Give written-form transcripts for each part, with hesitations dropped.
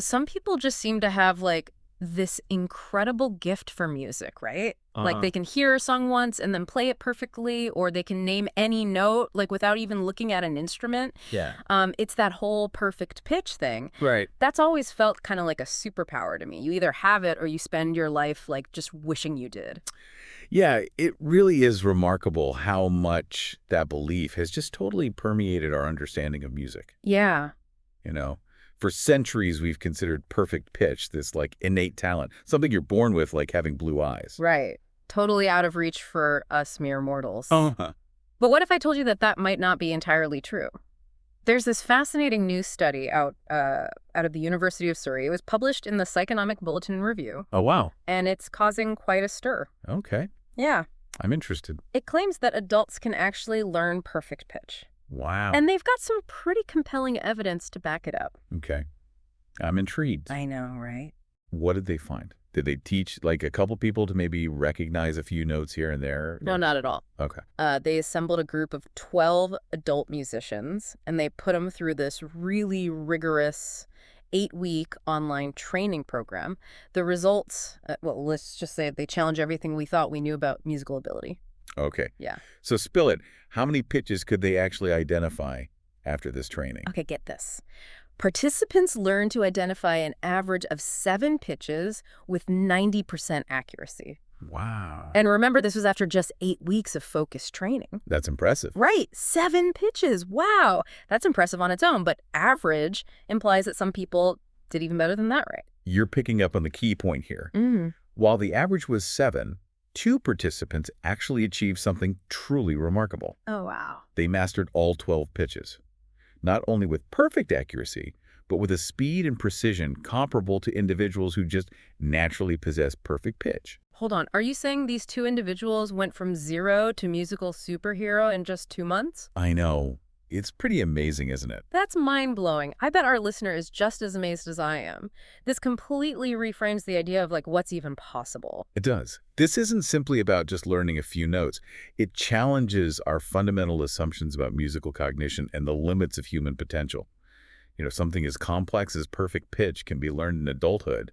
Some people just seem to have like this incredible gift for music, right? Like Uh-huh. they can hear a song once and then play it perfectly, or they can name any note like without even looking at an instrument. Yeah. It's that whole perfect pitch thing. Right. That's always felt kind of like a superpower to me. You either have it or you spend your life like just wishing you did. Yeah, it really is remarkable how much that belief has just totally permeated our understanding of music. Yeah. You know, for centuries, we've considered perfect pitch this like innate talent, something you're born with, like having blue eyes. Right. Totally out of reach for us mere mortals. Uh-huh. But what if I told you that that might not be entirely true? There's this fascinating new study out of the University of Surrey. It was published in the Psychonomic Bulletin Review, Oh, wow. and it's causing quite a stir. Okay. Yeah. I'm interested. It claims that adults can actually learn perfect pitch. Wow. And they've got some pretty compelling evidence to back it up. Okay. I'm intrigued. I know, right? What did they find? Did they teach like a couple people to maybe recognize a few notes here and there? No, not at all. Okay. They assembled a group of 12 adult musicians, and they put them through this really rigorous 8-week online training program. The results, well, let's just say they challenge everything we thought we knew about musical ability. Okay. Yeah. So spill it. How many pitches could they actually identify after this training? Okay, get this. Participants learned to identify an average of 7 pitches with 90% accuracy. Wow. And remember, this was after just 8 weeks of focused training. That's impressive. Right, 7 pitches. Wow, that's impressive on its own, but average implies that some people did even better than that, right? You're picking up on the key point here. Mm. While the average was 7, 2 participants actually achieved something truly remarkable. Oh, wow. They mastered all 12 pitches, not only with perfect accuracy, but with a speed and precision comparable to individuals who just naturally possess perfect pitch. Hold on, are you saying these 2 individuals went from 0 to musical superhero in just 2 months? I know. It's pretty amazing, isn't it? That's mind-blowing. I bet our listener is just as amazed as I am. This completely reframes the idea of like what's even possible. It does. This isn't simply about just learning a few notes. It challenges our fundamental assumptions about musical cognition and the limits of human potential. Something as complex as perfect pitch can be learned in adulthood.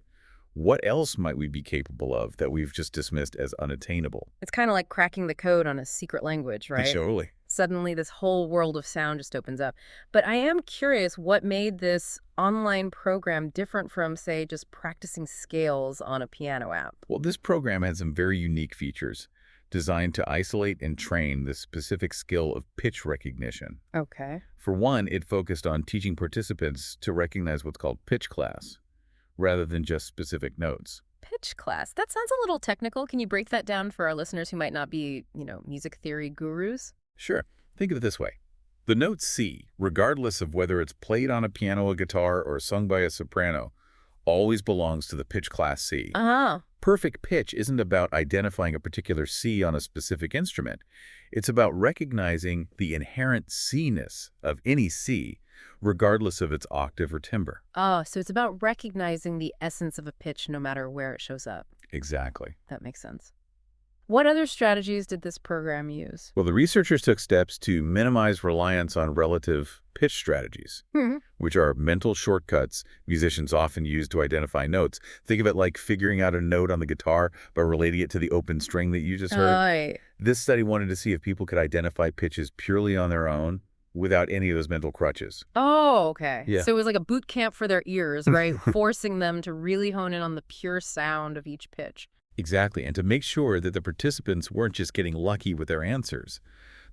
What else might we be capable of that we've just dismissed as unattainable? It's kind of like cracking the code on a secret language, right? Surely. Suddenly this whole world of sound just opens up. But I am curious what made this online program different from, say, just practicing scales on a piano app. Well, this program had some very unique features designed to isolate and train the specific skill of pitch recognition. Okay. For one, it focused on teaching participants to recognize what's called pitch class, rather than just specific notes. Pitch class. That sounds a little technical. Can you break that down for our listeners who might not be, music theory gurus? Sure. Think of it this way. The note C, regardless of whether it's played on a piano, a guitar, or sung by a soprano, always belongs to the pitch class C. Uh-huh. Perfect pitch isn't about identifying a particular C on a specific instrument. It's about recognizing the inherent C-ness of any C, regardless of its octave or timbre. Oh, so it's about recognizing the essence of a pitch no matter where it shows up. Exactly. That makes sense. What other strategies did this program use? Well, the researchers took steps to minimize reliance on relative pitch strategies, which are mental shortcuts musicians often use to identify notes. Think of it like figuring out a note on the guitar by relating it to the open string that you just heard. Right. This study wanted to see if people could identify pitches purely on their own without any of those mental crutches. Oh, okay. Yeah. So it was like a boot camp for their ears, right? Forcing them to really hone in on the pure sound of each pitch. Exactly, and to make sure that the participants weren't just getting lucky with their answers,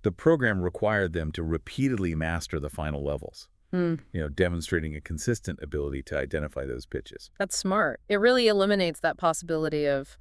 the program required them to repeatedly master the final levels, demonstrating a consistent ability to identify those pitches. That's smart. It really eliminates that possibility of,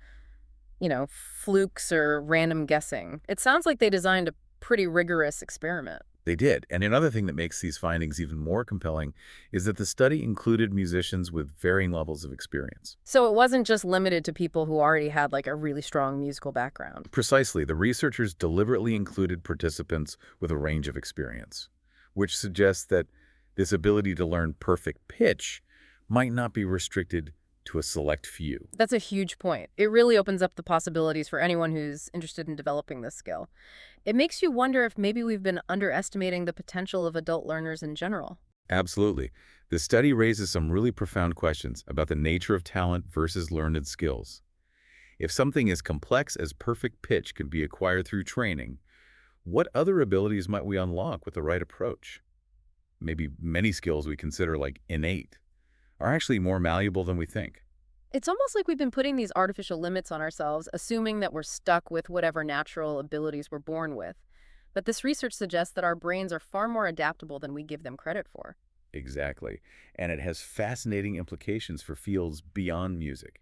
flukes or random guessing. It sounds like they designed a pretty rigorous experiment. They did, and another thing that makes these findings even more compelling is that the study included musicians with varying levels of experience. So it wasn't just limited to people who already had like a really strong musical background. Precisely, the researchers deliberately included participants with a range of experience, which suggests that this ability to learn perfect pitch might not be restricted to a select few. That's a huge point. It really opens up the possibilities for anyone who's interested in developing this skill. It makes you wonder if maybe we've been underestimating the potential of adult learners in general. Absolutely. The study raises some really profound questions about the nature of talent versus learned skills. If something as complex as perfect pitch can be acquired through training, what other abilities might we unlock with the right approach? Maybe many skills we consider like innate are actually more malleable than we think. It's almost like we've been putting these artificial limits on ourselves, assuming that we're stuck with whatever natural abilities we're born with. But this research suggests that our brains are far more adaptable than we give them credit for. Exactly. And it has fascinating implications for fields beyond music.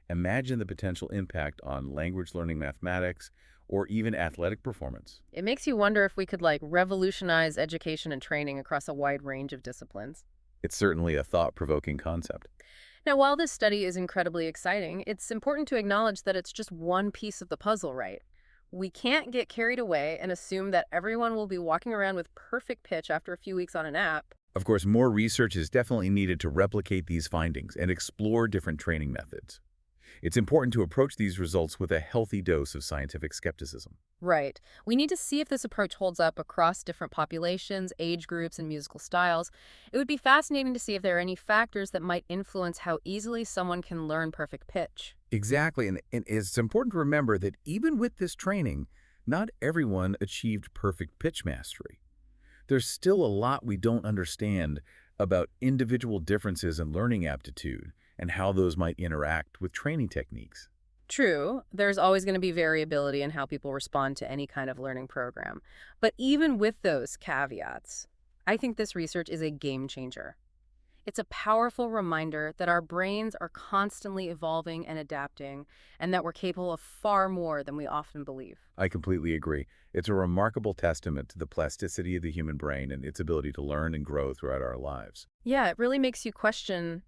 Imagine the potential impact on language learning, mathematics, or even athletic performance. It makes you wonder if we could revolutionize education and training across a wide range of disciplines. It's certainly a thought-provoking concept. Now, while this study is incredibly exciting, it's important to acknowledge that it's just one piece of the puzzle, right? We can't get carried away and assume that everyone will be walking around with perfect pitch after a few weeks on an app. Of course, more research is definitely needed to replicate these findings and explore different training methods. It's important to approach these results with a healthy dose of scientific skepticism. Right. We need to see if this approach holds up across different populations, age groups, and musical styles. It would be fascinating to see if there are any factors that might influence how easily someone can learn perfect pitch. Exactly, and it's important to remember that even with this training, not everyone achieved perfect pitch mastery. There's still a lot we don't understand about individual differences in learning aptitude and how those might interact with training techniques. True, there's always going to be variability in how people respond to any kind of learning program. But even with those caveats, I think this research is a game changer. It's a powerful reminder that our brains are constantly evolving and adapting, and that we're capable of far more than we often believe. I completely agree. It's a remarkable testament to the plasticity of the human brain and its ability to learn and grow throughout our lives. Yeah, it really makes you question,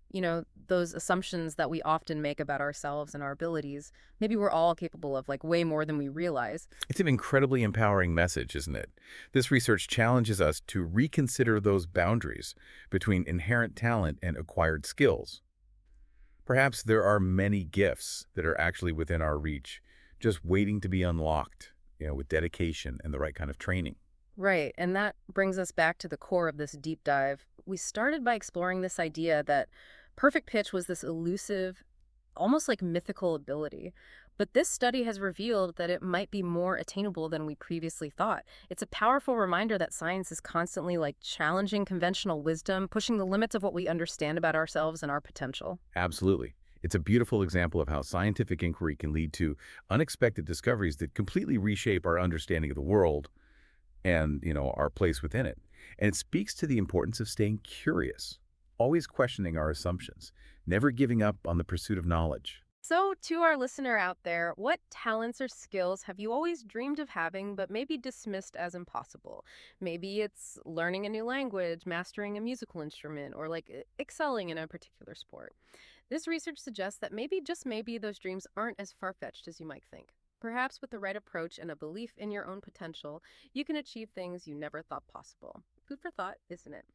those assumptions that we often make about ourselves and our abilities. Maybe we're all capable of way more than we realize. It's an incredibly empowering message, isn't it? This research challenges us to reconsider those boundaries between inherent talent and acquired skills. Perhaps there are many gifts that are actually within our reach, just waiting to be unlocked, with dedication and the right kind of training. Right, and that brings us back to the core of this deep dive. We started by exploring this idea that perfect pitch was this elusive, almost mythical ability. But this study has revealed that it might be more attainable than we previously thought. It's a powerful reminder that science is constantly challenging conventional wisdom, pushing the limits of what we understand about ourselves and our potential. Absolutely. It's a beautiful example of how scientific inquiry can lead to unexpected discoveries that completely reshape our understanding of the world and, our place within it. And it speaks to the importance of staying curious, always questioning our assumptions, never giving up on the pursuit of knowledge. So, to our listener out there, what talents or skills have you always dreamed of having but maybe dismissed as impossible? Maybe it's learning a new language, mastering a musical instrument, or excelling in a particular sport. This research suggests that maybe, just maybe, those dreams aren't as far-fetched as you might think. Perhaps with the right approach and a belief in your own potential, you can achieve things you never thought possible. Food for thought, isn't it?